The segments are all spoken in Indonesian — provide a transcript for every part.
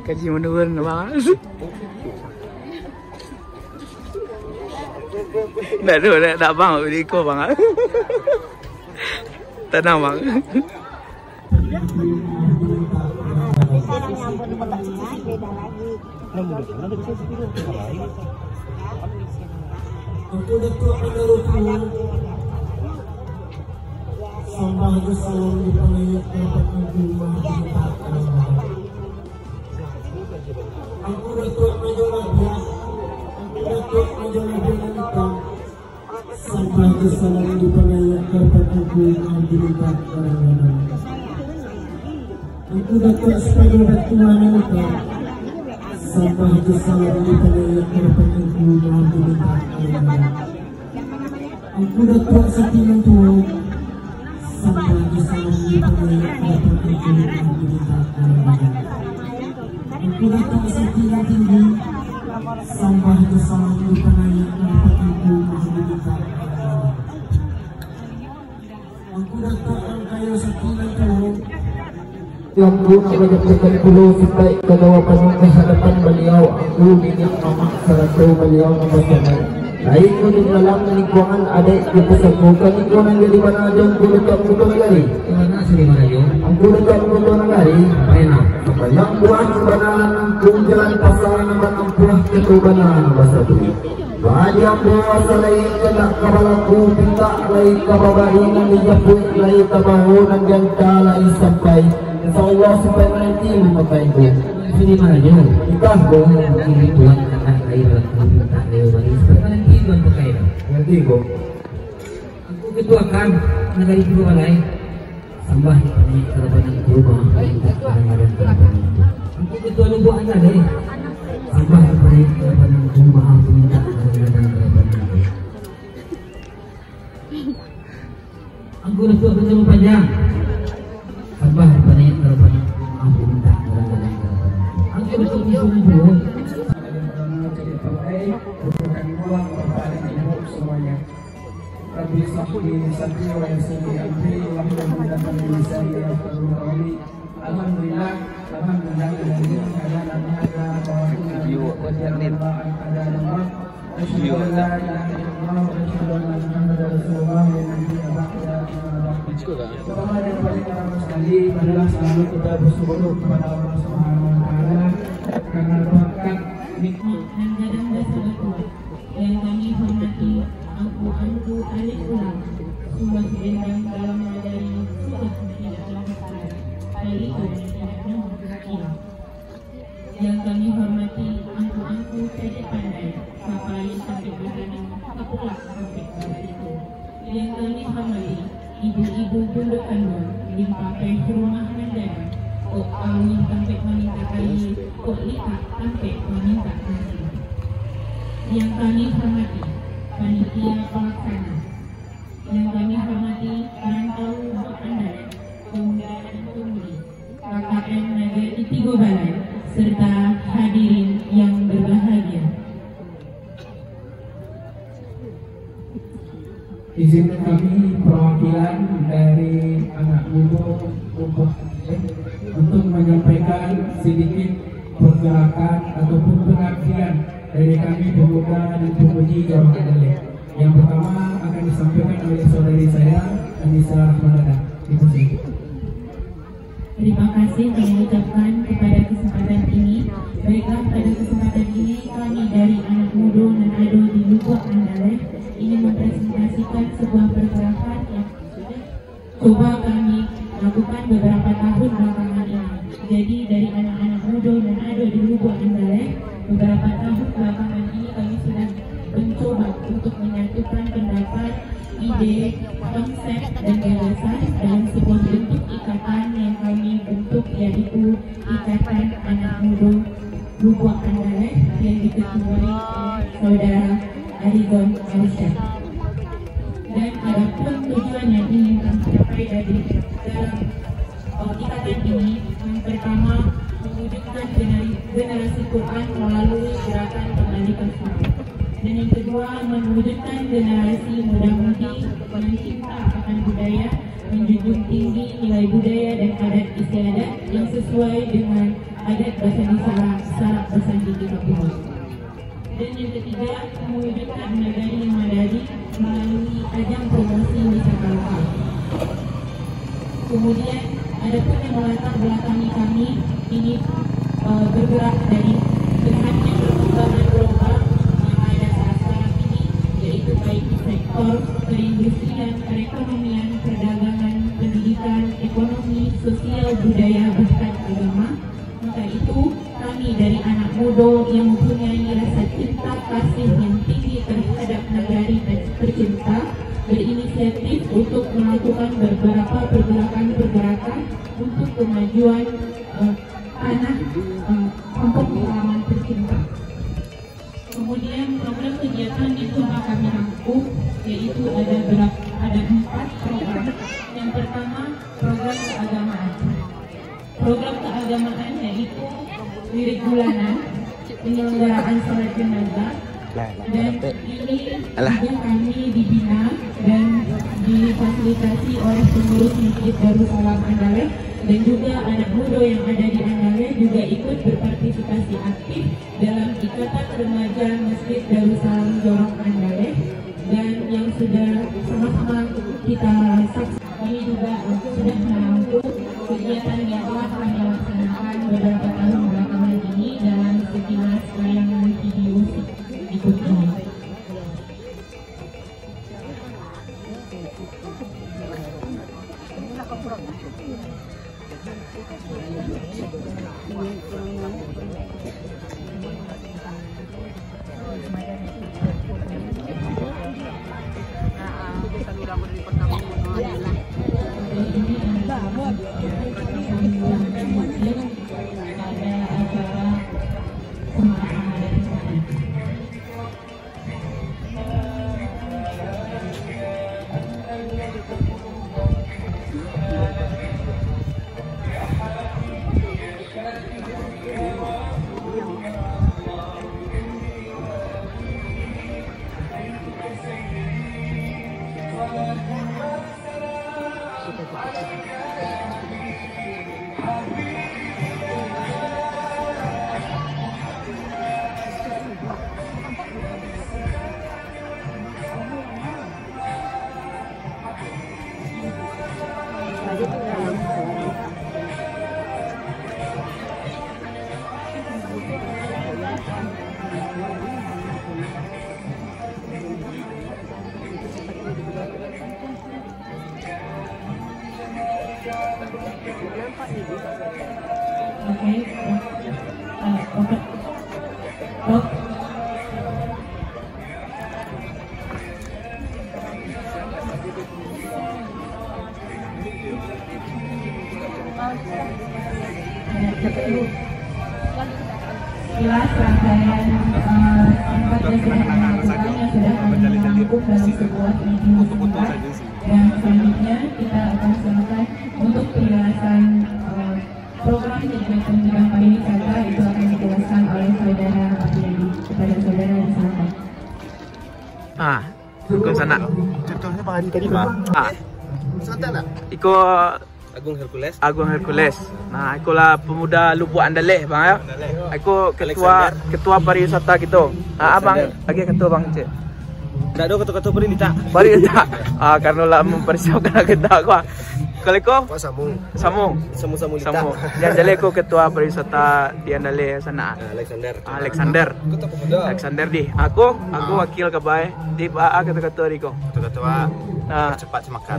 Kaji menurun bang. Tak bang, beli ko bang. Tenang bang. Aku Datuk Major Abdias, aku Datuk Major Abdianita, sampai kesalahan di pengayak terpenuhi yang dilibat orang-orang. Aku Datuk sebagai Datuk Anita, sampai kesalahan di pengayak terpenuhi yang dilibat orang-orang. Aku Datuk Siti Mentua, sampai kesalahan di pengayak terpenuhi yang dilibat orang-orang. Aku Datuk Siti yang tinggi, sampai kesalahan di pengayak terpenuhi yang dilibat orang-orang. Aku Datuk Angkaya Siti Mentua, yang pun menyampaikan pulau sampai ke jawapan kehadapan beliau. Aku minyak mamak seratu beliau membahaskan lain ko di dalam lingkungan adik di pesekukan lingkungan jadi mana aja aku dekat kutu negari mana sini mana yo aku dekat kutu negari mana yang buat sebenarnya kung jalan pasar nampak ampuh ketubanan bahasa tu bagi yang buat selain kena kabalaku pinta lain kababaringan dijaput lain kabahunan ganta lain sampai InsyaAllah sampai nanti memakai itu. Sini mana je? Nikah kau ini tuan akan air minta lewat ini. Sampai nanti tuan pakai dah. Nanti kau. Aku ketua kan negara itu balai. Sambah ini kerana berubah. Kadang-kadang kerana itu. Aku ketua lupa anda deh. Sambah ini kerana berubah. Aku minta kadang-kadang kerana itu. Aku ketua bersama panjang. Sambah banyak terbanyak aku minta kadang-kadang aku betul betul semuanya. Rabbi sahli sabri wa yassirli amri wa hlul 'uqdatam min lisani yafqahu qawli. Alhamdulillah pertama dan paling utama sekali adalah selalu kita bersyukur kepada Allah Subhanahu wa Ta'ala karena berkat nikmat dan jalan dasar kuat yang kami hormati Angku Alif Ulang Sumbah Bendang dalam mengajari sudah tidak lakukan hal itu tidak menghakilah yang kami hormati Angku Cedek Pandai Sapai sampai berani Kapulak sampai pada itu yang kami hormati ibu-ibu bunda kandung limpapai rumah mendadak kok kawin sampai meminta kali kok lihat sampai meminta nasi yang kami hormati panitia pelaksana yang kami hormati perantau Pandai pemuda dan pemudi KKN Negeri Tigo Balai serta hadirin yang berbahagia. Izin kami perwakilan dari anak muda untuk menyampaikan sedikit pergerakan ataupun pengabdian dari kami pemuda dan pemudi Jorong Andaleh. Yang pertama akan disampaikan oleh saudari saya, Anissa Rahmanada. Terima kasih kami ucapkan kepada kesempatan ini. Baiklah, pada kesempatan ini kami dari anak muda dan ado di Lubuk Andaleh ingin mempresentasikan sebuah pergerakan yang sudah coba kami lakukan beberapa tahun belakangan ini. Jadi dari anak-anak muda dan ado di Lubuk Andaleh, beberapa tahun belakangan ini kami sudah mencoba untuk menyatukan pendapat, ide, konsep, dan gagasan dalam sebuah bentuk ikatan yang kami bentuk, yaitu Ikatan Anak Muda Lubuk Andaleh yang diketuai oleh Saudara Arizon Arsyad. Dan adapun tujuan yang ingin kami capai dari dalam ikatan ini, yang pertama mewujudkan generasi Quran melalui gerakan pengalihan suku. Dan yang kedua, mewujudkan generasi muda-mudi yang cinta akan budaya, menjunjung tinggi nilai budaya dan adat istiadat yang sesuai dengan adat Basandi Sarak Basandi di Papua. Dan yang ketiga, mewujudkan negari yang madani melalui ajang promosi wisata lokal. Kemudian, adapun yang melatar belakangi kami ini bergerak dari gerhana perkembangan global yang ada saat sekarang ini, yaitu baik sektor perindustrian, perekonomian, perdagangan, pendidikan, ekonomi, sosial, budaya, bahkan agama. Maka itu kami dari anak muda yang mempunyai rasa cinta kasih yang tinggi terhadap negari tercinta berinisiatif untuk melakukan beberapa pergerakan untuk kemajuan tanah kampung halaman tercinta. Kemudian program kegiatan yang coba kami rangkum yaitu ada 4 program. Yang pertama, program keagamaan. Program keagamaan yaitu wirid bulanan, penyelenggaraan salat jenazah, dan ini juga kami dibina dan difasilitasi oleh pengurus Masjid Darussalam Andaleh, dan juga anak muda yang ada di Andaleh juga ikut berpartisipasi aktif dalam ikatan remaja Masjid Darussalam Jorong Andaleh, dan yang sudah sama-sama kita saksikan. Kami juga sudah merangkum kegiatan yang telah kami laksanakan beberapa tahun belakangan ini dalam sekilas tayangan video berikut ini. Jelas rangkaian tempat yang sudah melakukannya sudah kami rangkum dalam sebuah video singkat, dan selanjutnya kita akan silakan untuk penjelasan program kegiatan bidang pariwisata itu akan dijelaskan oleh saudara Abiyadi. Kepada saudara disilakan. Hukum sana. Contohnya Pak Hadi tadi Pak. Santai tak? Iko Agung Hercules. Nah, aku lah pemuda Lubuk Andaleh bang ya. Aku ketua pariwisata gitu. Abang lagi ketua bang cik. Tak ada ketua-ketua perinita. Pariwisata. Karena lah mempersiapkan kita aku. Kalau kau? Samung. Samung. Yang jadi aku ketua pariwisata di Andaleh sana. Alexander di. Aku wakil kebaik di ketua Riko. Ketua cepat semakan.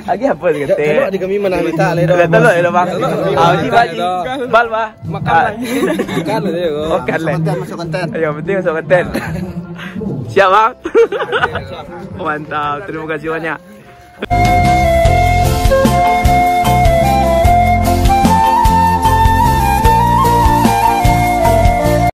Lagi apa sih kata? Kalau di kami menang kita le Telok ya bang. Di baji. Bal bah. Makan le. Makan le. Masuk konten. Ayo penting masuk konten. Siap bang? Mantap. Terima kasih banyak.